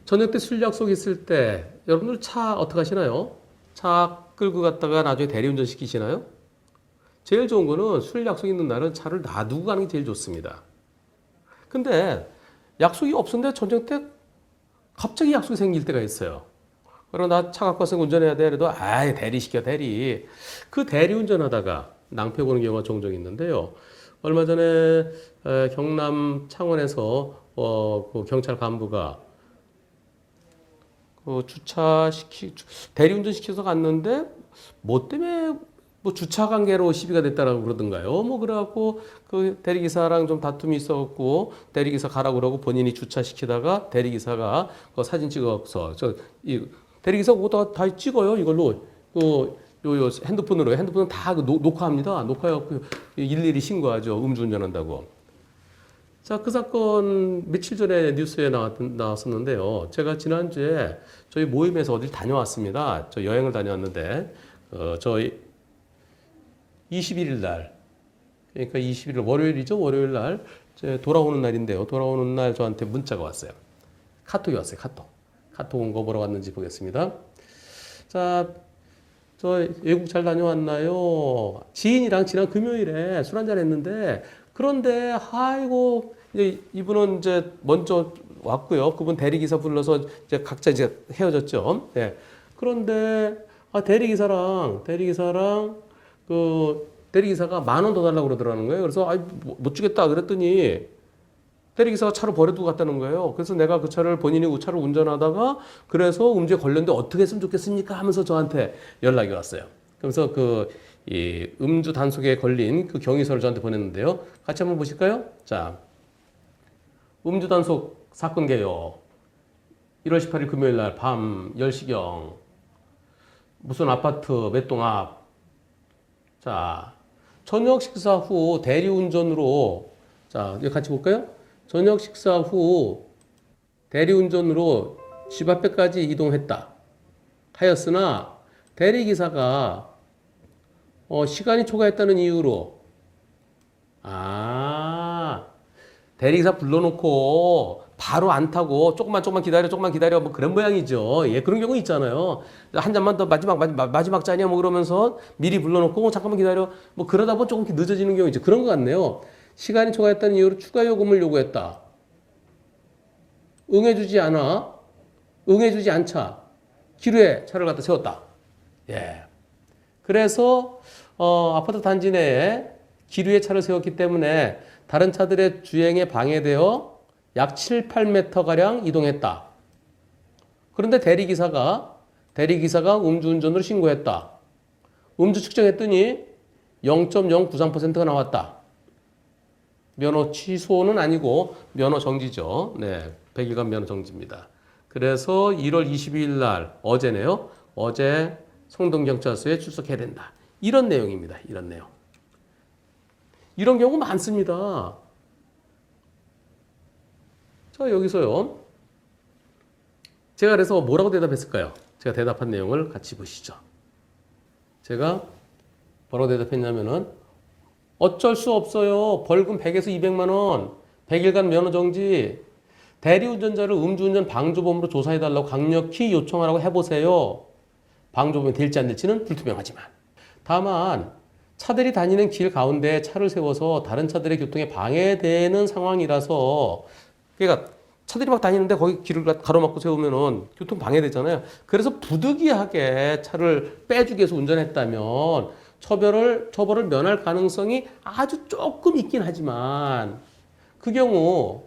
저녁 때 술 약속 있을 때 여러분들 차 어떻게 하시나요? 차 끌고 갔다가 나중에 대리운전 시키시나요? 제일 좋은 거는 술 약속 있는 날은 차를 놔두고 가는 게 제일 좋습니다. 근데 약속이 없었는데 저녁 때 갑자기 약속이 생길 때가 있어요. 그럼 나 차 갖고 와서 운전해야 돼. 그래도 대리 시켜 대리. 그 대리 운전하다가 낭패 보는 경우가 종종 있는데요. 얼마 전에 경남 창원에서 그 경찰 간부가 그 대리운전 시켜서 갔는데 뭐 때문에 뭐 주차 관계로 시비가 됐다라고 그러던가요. 뭐 그래갖고 그 대리기사랑 좀 다툼이 있었고 대리기사 가라고 그러고 본인이 주차시키다가 대리기사가 그 사진 찍어서 이 대리기사 그거 다 찍어요. 이걸로 요 핸드폰은 다 녹화합니다. 녹화해갖고 일일이 신고하죠. 음주운전한다고. 자, 그 사건 며칠 전에 뉴스에 나왔었는데요. 제가 지난주에 저희 모임에서 어딜 다녀왔습니다. 저 여행을 다녀왔는데, 저희 21일 날, 그러니까 21일 월요일이죠. 월요일 날, 돌아오는 날인데요. 돌아오는 날 저한테 문자가 왔어요. 카톡이 왔어요. 카톡 온 거 보러 왔는지 보겠습니다. 자, 저 외국 잘 다녀왔나요? 지인이랑 지난 금요일에 술 한잔 했는데 그런데 아이고 이제 이분은 이제 먼저 왔고요. 그분 대리기사 불러서 이제 각자 이제 헤어졌죠. 네. 그런데 대리기사랑 그 대리기사가 10,000원 더 달라고 그러더라는 거예요. 그래서 못 주겠다 그랬더니 대리기사가 차를 버려두고 갔다는 거예요. 그래서 내가 그 차를 본인이 그 차를 운전하다가 그래서 음주에 걸렸는데 어떻게 했으면 좋겠습니까? 하면서 저한테 연락이 왔어요. 그래서 이 음주 단속에 걸린 그 경위서를 저한테 보냈는데요. 같이 한번 보실까요? 자, 음주 단속 사건 개요. 1월 18일 금요일 날 밤 10시경 무슨 아파트 몇 동 앞. 자, 저녁 식사 후 대리운전으로 자, 여기 같이 볼까요? 저녁 식사 후 대리운전으로 집 앞에까지 이동했다. 하였으나 대리기사가 시간이 초과했다는 이유로 대리기사 불러놓고 바로 안 타고 조금만 기다려 뭐 그런 모양이죠. 예, 그런 경우 있잖아요. 한 잔만 더 마지막 잔이야 뭐 그러면서 미리 불러놓고 잠깐만 기다려 뭐 그러다 보면 조금 늦어지는 경우 있죠. 그런 것 같네요. 시간이 초과했다는 이유로 추가 요금을 요구했다. 응해주지 않자 기루에 차를 갖다 세웠다. 예. 그래서 아파트 단지 내에 기류에 차를 세웠기 때문에 다른 차들의 주행에 방해되어 약 7, 8m가량 이동했다. 그런데 대리기사가 음주운전으로 신고했다. 음주 측정했더니 0.093%가 나왔다. 면허 취소는 아니고 면허 정지죠. 네, 100일간 면허 정지입니다. 그래서 1월 22일 날 어제네요. 어제 성동경찰서에 출석해야 된다. 이런 내용입니다. 이런 내용. 이런 경우 많습니다. 자, 여기서요. 제가 그래서 뭐라고 대답했을까요? 제가 대답한 내용을 같이 보시죠. 제가 뭐라고 대답했냐면은 어쩔 수 없어요. 벌금 100에서 200만 원, 100일간 면허 정지, 대리운전자를 음주운전 방조범으로 조사해달라고 강력히 요청하라고 해보세요. 방조범이 될지 안 될지는 불투명하지만. 다만 차들이 다니는 길 가운데 차를 세워서 다른 차들의 교통에 방해되는 상황이라서 그러니까 차들이 막 다니는데 거기 길을 가로막고 세우면은 교통 방해되잖아요. 그래서 부득이하게 차를 빼주기 위해서 운전했다면 처벌을 면할 가능성이 아주 조금 있긴 하지만 그 경우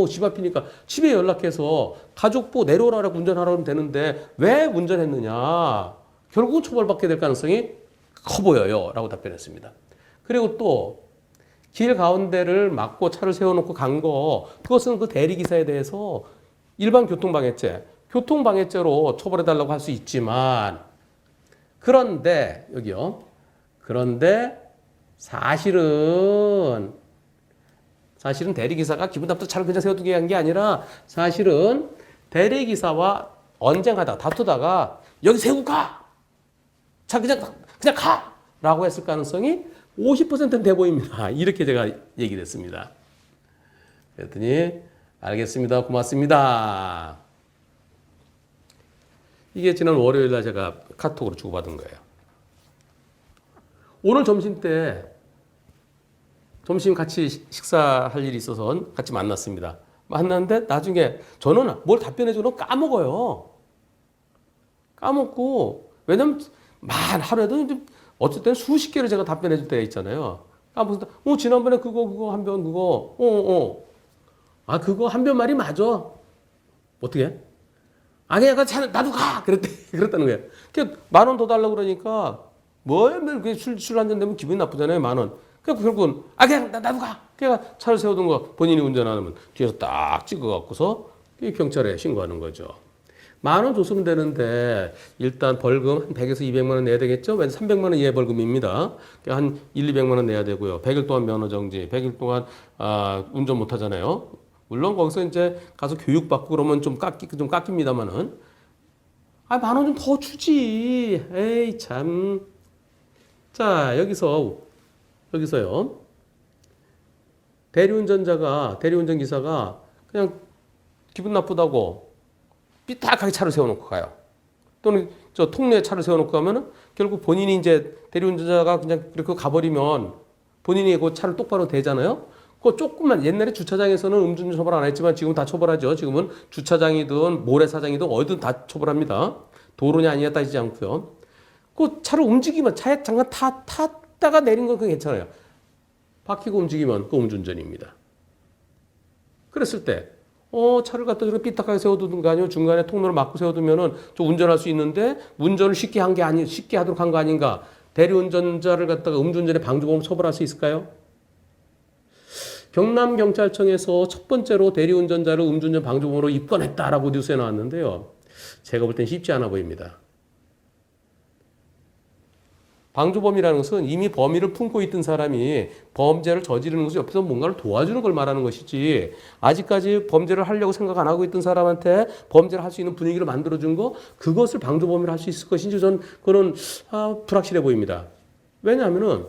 집 앞이니까 집에 연락해서 가족부 내려오라고 운전하라면 되는데 왜 운전했느냐. 결국은 처벌받게 될 가능성이 커 보여요. 라고 답변했습니다. 그리고 또 길 가운데를 막고 차를 세워놓고 간 거 그것은 그 대리기사에 대해서 일반 교통방해죄로 처벌해달라고 할 수 있지만 그런데 여기요. 그런데 사실은 대리기사가 기분 나쁘다 차를 그냥 세워두게 한 게 아니라 사실은 대리기사와 언쟁하다가 다투다가 여기 세우고 가! 차 그냥 가! 라고 했을 가능성이 50%는 돼 보입니다. 이렇게 제가 얘기를 했습니다. 그랬더니 알겠습니다. 고맙습니다. 이게 지난 월요일 날 제가 카톡으로 주고받은 거예요. 오늘 점심 때 점심 같이 식사할 일이 있어서 같이 만났습니다. 만났는데 나중에 저는 뭘 답변해주는 까먹어요. 까먹고 왜냐면 하루에도 어쨌든 수십 개를 제가 답변해줄 때가 있잖아요. 까먹어서 지난번에 그거 한 변 그거 그거 한 변 말이 맞아. 어떻게? 그냥 나도 가 그랬다는 거예요. 그러니까 10,000원 더 달라고 그러니까 매일 술 한 잔 되면 기분이 나쁘잖아요. 10,000원. 그러니까 결국은 그냥 나도 가. 그러니까 차를 세워둔 거 본인이 운전하면 뒤에서 딱 찍어갖고서 경찰에 신고하는 거죠. 10,000원 줬으면 되는데 일단 벌금 한 100에서 200만 원 내야 되겠죠? 왜 300만 원 이하 벌금입니다. 한 1, 200만 원 내야 되고요. 100일 동안 면허 정지, 100일 동안 운전 못 하잖아요. 물론 거기서 이제 가서 교육받고 그러면 좀 깎입니다만은 10,000원 좀 더 주지. 에이 참. 자 여기서요. 대리운전 기사가 그냥 기분 나쁘다고 삐딱하게 차를 세워놓고 가요. 또는 저 통로에 차를 세워놓고 가면은 결국 본인이 이제 대리운전자가 그냥 그렇게 가버리면 본인이 그 차를 똑바로 대잖아요. 그 조금만 옛날에 주차장에서는 음주운전 처벌 안 했지만 지금 다 처벌하죠. 지금은 주차장이든 모래사장이든 어디든 다 처벌합니다. 도로냐 아니냐 따지지 않고요. 그 차를 움직이면 차에 잠깐 탔다가 내린 건 그게 괜찮아요. 바퀴고 움직이면 그 음주운전입니다. 그랬을 때 차를 갖다 저렇게 삐딱하게 세워두든가 아니면 중간에 통로를 막고 세워두면은 좀 운전할 수 있는데 운전을 쉽게 하도록 한 거 아닌가? 대리운전자를 갖다가 음주운전에 방조범으로 처벌할 수 있을까요? 경남경찰청에서 첫 번째로 대리운전자를 음주운전 방조범으로 입건했다라고 뉴스에 나왔는데요. 제가 볼 땐 쉽지 않아 보입니다. 방조범이라는 것은 이미 범위를 품고 있던 사람이 범죄를 저지르는 것을 옆에서 뭔가를 도와주는 걸 말하는 것이지 아직까지 범죄를 하려고 생각 안 하고 있던 사람한테 범죄를 할 수 있는 분위기를 만들어준 거 그것을 방조범이라 할 수 있을 것인지 저는 그건 불확실해 보입니다. 왜냐하면은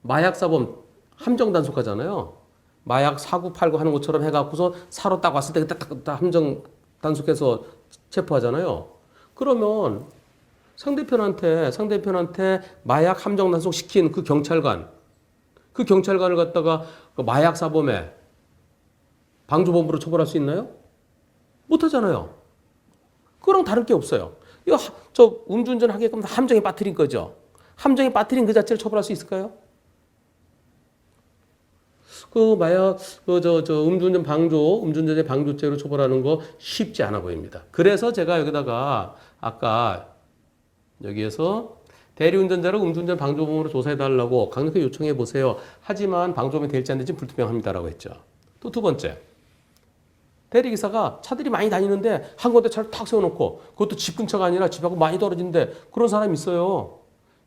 마약사범 함정 단속하잖아요. 마약 사고 팔고 하는 것처럼 해갖고서 사러 딱 왔을 때 딱 함정 단속해서 체포하잖아요. 그러면 상대편한테 마약 함정 단속 시킨 그 경찰관을 갖다가 그 마약 사범에 방조범으로 처벌할 수 있나요? 못하잖아요. 그거랑 다를 게 없어요. 이거 저 음주운전 하게끔 함정에 빠뜨린 거죠. 함정에 빠뜨린 그 자체를 처벌할 수 있을까요? 그 마약 음주운전의 방조죄로 처벌하는 거 쉽지 않아 보입니다. 그래서 제가 여기다가 아까 여기에서 대리운전자를 음주운전 방조범으로 조사해달라고 강력하게 요청해보세요. 하지만 방조범이 될지 안 될지 불투명합니다라고 했죠. 또 두 번째. 대리기사가 차들이 많이 다니는데 한 군데 차를 탁 세워놓고 그것도 집 근처가 아니라 집하고 많이 떨어진데 그런 사람이 있어요.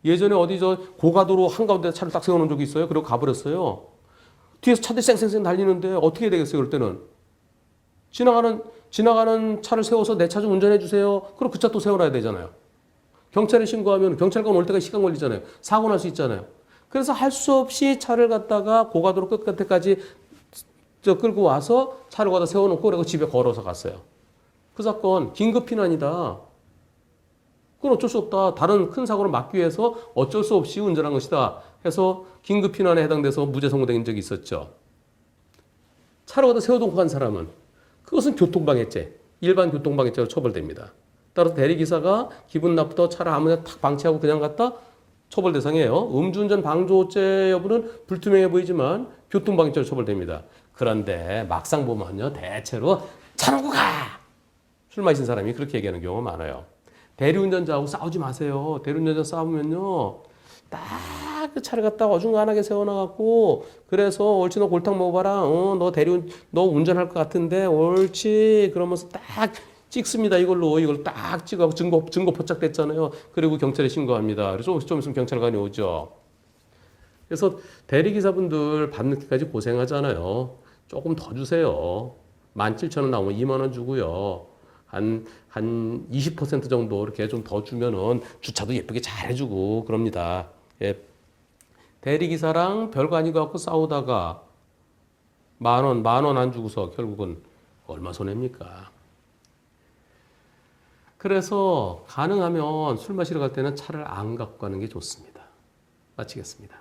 예전에 어디 고가도로 한가운데 차를 딱 세워놓은 적이 있어요. 그리고 가버렸어요. 뒤에서 차들이 쌩쌩쌩 달리는데 어떻게 해야 되겠어요? 그럴 때는. 지나가는 차를 세워서 내 차 좀 운전해 주세요. 그럼 그 차 또 세워놔야 되잖아요. 경찰에 신고하면 경찰관 올 때까지 시간 걸리잖아요. 사고 날 수 있잖아요. 그래서 할 수 없이 차를 갖다가 고가도로 끝까지 끌고 와서 차를 갖다 세워놓고 그리고 집에 걸어서 갔어요. 그 사건 긴급 피난이다. 그건 어쩔 수 없다. 다른 큰 사고를 막기 위해서 어쩔 수 없이 운전한 것이다. 해서 긴급 피난에 해당돼서 무죄 선고된 적이 있었죠. 차를 갖다 세워놓고 간 사람은 그것은 교통방해죄, 일반 교통방해죄로 처벌됩니다. 따라서 대리기사가 기분 나쁘다 차를 아무나 탁 방치하고 그냥 갔다 처벌 대상이에요. 음주운전 방조죄 여부는 불투명해 보이지만 교통방해죄로 처벌됩니다. 그런데 막상 보면요. 대체로 차 놓고 가! 술 마신 사람이 그렇게 얘기하는 경우가 많아요. 대리운전자하고 싸우지 마세요. 대리운전자 싸우면요. 딱 그 차를 갖다가 어중간하게 세워놔갖고 그래서 옳지 너 골탕 먹어봐라. 너 운전할 것 같은데 옳지. 그러면서 딱 찍습니다. 이걸 딱 찍어갖고 증거 포착됐잖아요. 그리고 경찰에 신고합니다. 그래서 좀 있으면 경찰관이 오죠. 그래서 대리기사분들 밤늦게까지 고생하잖아요. 조금 더 주세요. 17,000원 나오면 2만 원 주고요. 한 20% 정도 이렇게 좀 더 주면은 주차도 예쁘게 잘 해주고 그럽니다. 예. 대리기사랑 별거 아니고 갖고 싸우다가 만 원 안 주고서 결국은 얼마 손해입니까? 그래서 가능하면 술 마시러 갈 때는 차를 안 갖고 가는 게 좋습니다. 마치겠습니다.